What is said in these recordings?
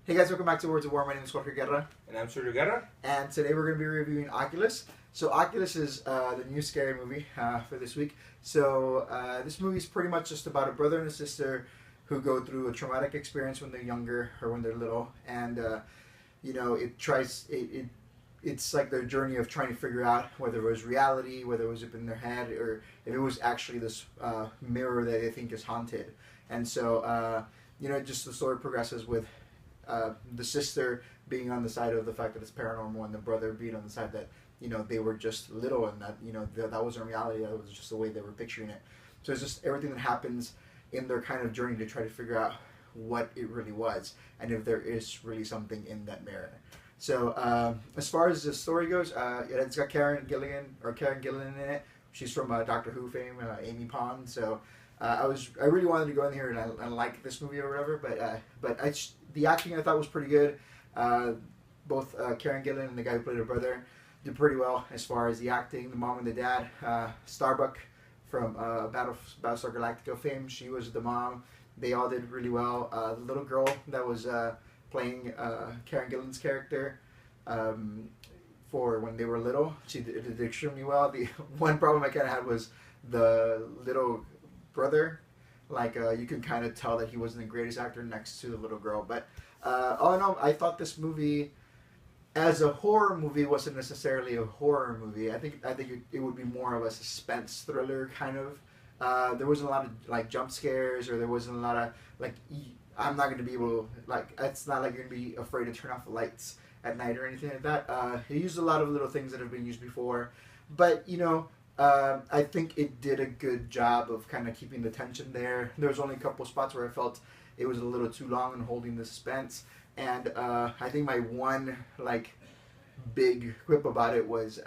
Hey guys, welcome back to Words of War. My name is Jorge Guerra. And I'm Sergio Guerra. And today we're going to be reviewing Oculus. So Oculus is the new scary movie for this week. So this movie is pretty much just about a brother and a sister who go through a traumatic experience when they're younger or when they're little. And, it's like their journey of trying to figure out whether it was reality, whether it was up in their head, or if it was actually this mirror that they think is haunted. And so, just the story progresses with the sister being on the side of the fact that it's paranormal, and the brother being on the side that they were just little, and that that wasn't reality. That was just the way they were picturing it. So it's just everything that happens in their kind of journey to try to figure out what it really was, and if there is really something in that mirror. So as far as the story goes, it's got Karen Gillan in it. She's from Doctor Who fame, Amy Pond. So I really wanted to go in here and I like this movie or whatever, but the acting I thought was pretty good. Both Karen Gillan and the guy who played her brother did pretty well as far as the acting. The mom and the dad, Starbuck from Battlestar Galactica fame, she was the mom. They all did really well. The little girl that was playing Karen Gillan's character for when they were little, she did extremely well. The one problem I kind of had was the little brother. Like, you could kind of tell that he wasn't the greatest actor next to the little girl. But all in all, I thought this movie, as a horror movie, wasn't necessarily a horror movie. I think it would be more of a suspense thriller kind of. There wasn't a lot of like jump scares, or there wasn't a lot of like. I'm not going to be able to, it's not like you're going to be afraid to turn off the lights at night or anything like that. It used a lot of little things that have been used before. But, I think it did a good job of kind of keeping the tension there. There was only a couple spots where I felt it was a little too long in holding the suspense. And I think my one, big quip about it was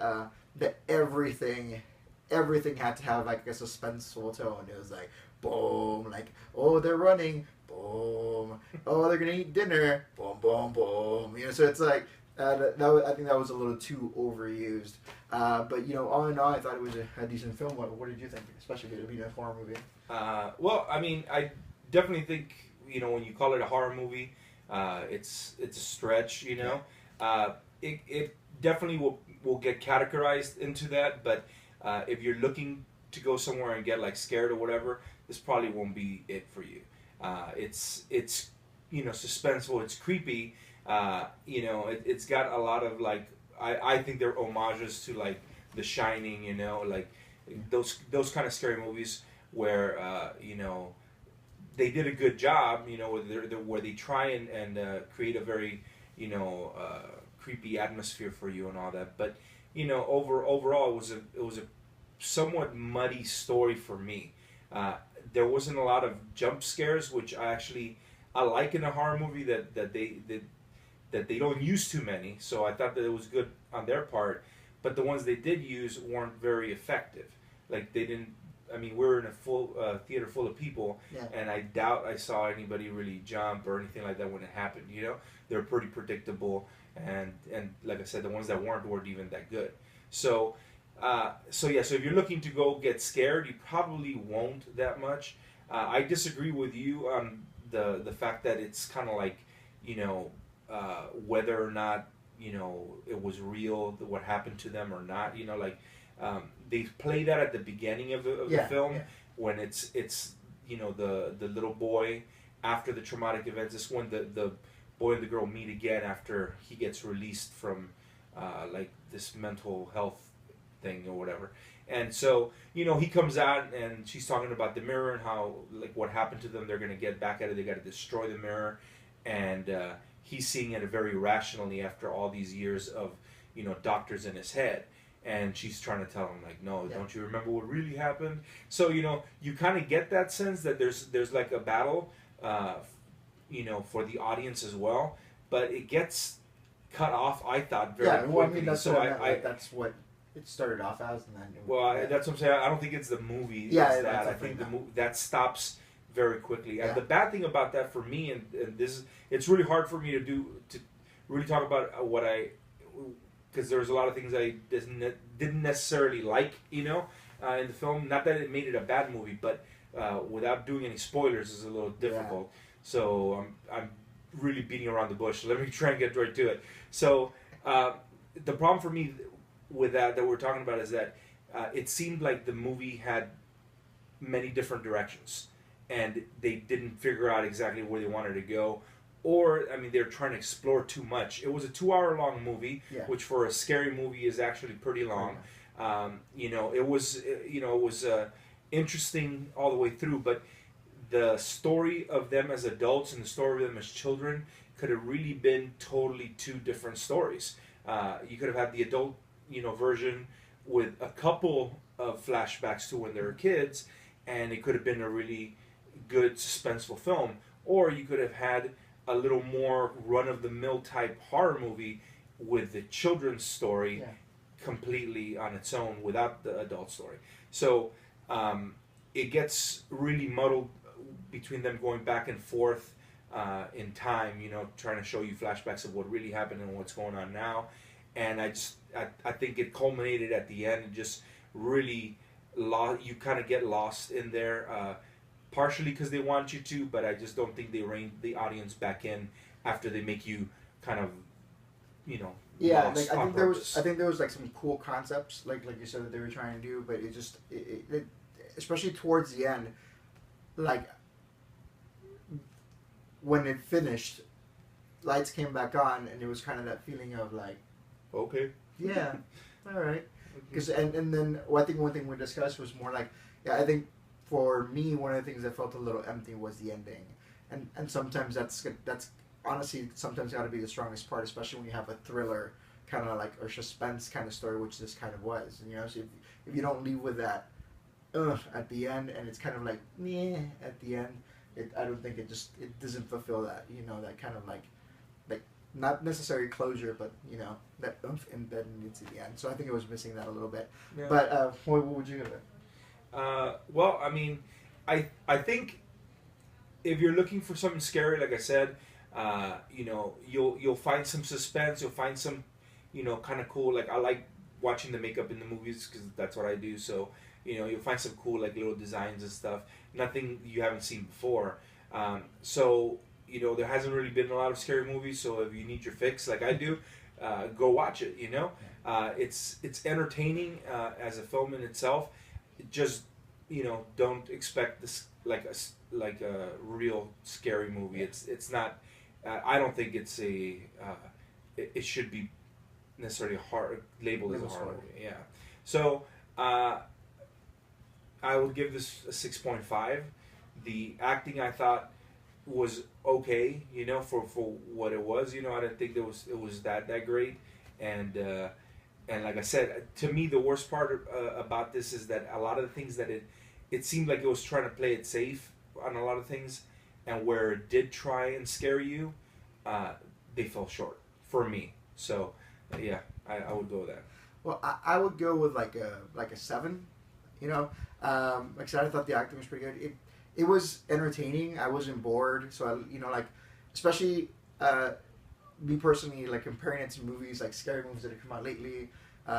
that everything had to have, a suspenseful tone. It was like, boom, oh, they're running, boom, oh, they're going to eat dinner, boom, boom, boom. So it's like, I think that was a little too overused. But, all in all, I thought it was a decent film. What did you think, especially if it being a horror movie? Well, I mean, I definitely think, when you call it a horror movie, it's a stretch, It definitely will get categorized into that, but if you're looking to go somewhere and get scared or whatever, this probably won't be it for you. It's suspenseful, it's creepy. It's got a lot of I think they're homages to The Shining, those kind of scary movies where they did a good job, where they try and create a very creepy atmosphere for you and all that. But overall it was a somewhat muddy story for me. There wasn't a lot of jump scares, which I like in a horror movie that they don't use too many. So I thought that it was good on their part, but the ones they did use weren't very effective. They didn't. I mean, we're in a full theater full of people, yeah. And I doubt I saw anybody really jump or anything like that when it happened. They're pretty predictable, and like I said, the ones that weren't even that good. So if you're looking to go get scared, you probably won't that much. I disagree with you on the fact that it's kind of whether or not it was real, what happened to them or not. They play that at the beginning of the film, when it's the little boy after the traumatic events. It's when the boy and the girl meet again after he gets released from this mental health thing or whatever. And so he comes out and she's talking about the mirror and how what happened to them. They're going to get back at it. They got to destroy the mirror, and he's seeing it very rationally after all these years of doctors in his head. And she's trying to tell him no, don't you remember what really happened? So you kind of get that sense that there's a battle for the audience as well, but it gets cut off, I thought, very quickly. I mean, that's so that's what it started off as, and then that's what I'm saying. I don't think it's the movie. That. I think the movie that stops very quickly. And the bad thing about that for me, and this it's really hard for me to really talk about what because there's a lot of things I didn't necessarily like, in the film. Not that it made it a bad movie, but without doing any spoilers is a little difficult. So I'm really beating around the bush. Let me try and get right to it. So the problem for me with that we're talking about is that it seemed like the movie had many different directions, and they didn't figure out exactly where they wanted to go. Or, I mean, they're trying to explore too much. It was a 2 hour long movie, which for a scary movie is actually pretty long. It was interesting all the way through, but the story of them as adults and the story of them as children could have really been totally two different stories. You could have had the adult, version with a couple of flashbacks to when they were kids, and it could have been a really good suspenseful film. Or you could have had a little more run-of-the-mill type horror movie with the children's story completely on its own without the adult story. So it gets really muddled between them going back and forth in time, trying to show you flashbacks of what really happened and what's going on now. And I think it culminated at the end and just really you kind of get lost in there. Partially because they want you to, but I just don't think they rein the audience back in after they make you kind of, lost I think purpose. there was like some cool concepts, like you said, that they were trying to do, but it especially towards the end, like when it finished, lights came back on, and it was kind of that feeling of like, okay, yeah, all right, because and then I think one thing we discussed was more like, I think. For me, one of the things that felt a little empty was the ending, and sometimes that's honestly sometimes got to be the strongest part, especially when you have a thriller kind of like or suspense kind of story, which this kind of was. And so if you don't leave with that at the end, and it's kind of like meh at the end, I don't think it doesn't fulfill that that kind of like not necessarily closure, but that embedded into the end. So I think it was missing that a little bit. Yeah. But what would you give it? Well, I mean, I think if you're looking for something scary, like I said, you'll find some suspense. You'll find some, kind of cool. Like I like watching the makeup in the movies because that's what I do. So you'll find some cool like little designs and stuff. Nothing you haven't seen before. So there hasn't really been a lot of scary movies. So if you need your fix, like I do, go watch it. It's entertaining as a film in itself. Just don't expect this like a real scary movie. It's not. I don't think it's a. It should be necessarily labeled as a horror movie. Yeah. So I would give this a 6.5. The acting I thought was okay. For what it was. I didn't think it was that great. And like I said, to me, the worst part about this is that a lot of the things that it seemed like it was trying to play it safe on a lot of things, and where it did try and scare you, they fell short for me. So, yeah, I would go with that. Well, I would go with like a 7. Like I said, I thought the acting was pretty good. It was entertaining. I wasn't bored. So like especially. Me personally, like comparing it to movies like scary movies that have come out lately,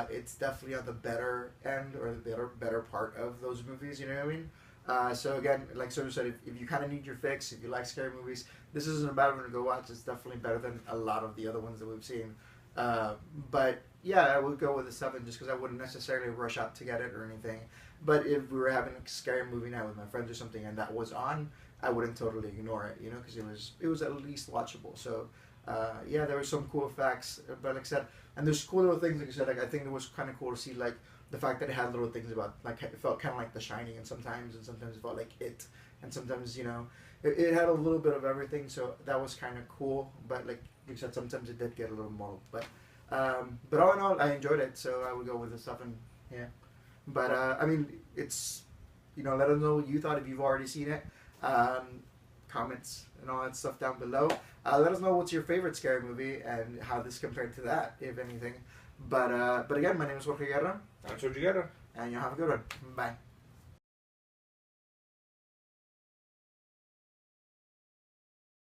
it's definitely on the better end or the better part of those movies. You know what I mean? So again, like Sergio said, if you kind of need your fix, if you like scary movies, this isn't a bad one to go watch. It's definitely better than a lot of the other ones that we've seen. But yeah, I would go with a 7 just because I wouldn't necessarily rush out to get it or anything. But if we were having a scary movie night with my friends or something and that was on, I wouldn't totally ignore it. Because it was at least watchable. So. There were some cool effects, but like I said, and there's cool little things. Like I said, like I think it was kind of cool to see like the fact that it had little things about like it felt kind of like The Shining, and sometimes it felt like It, and sometimes it had a little bit of everything. So that was kind of cool. But like you said, sometimes it did get a little muddled. But all in all, I enjoyed it. So I would go with a 7. Yeah, but I mean, it's let us know what you thought if you've already seen it. Comments and all that stuff down below. Let us know what's your favorite scary movie and how this compared to that, if anything. But again, my name is Jorge Guerra. I'm Sergio Guerra. And you'll have a good one. Bye.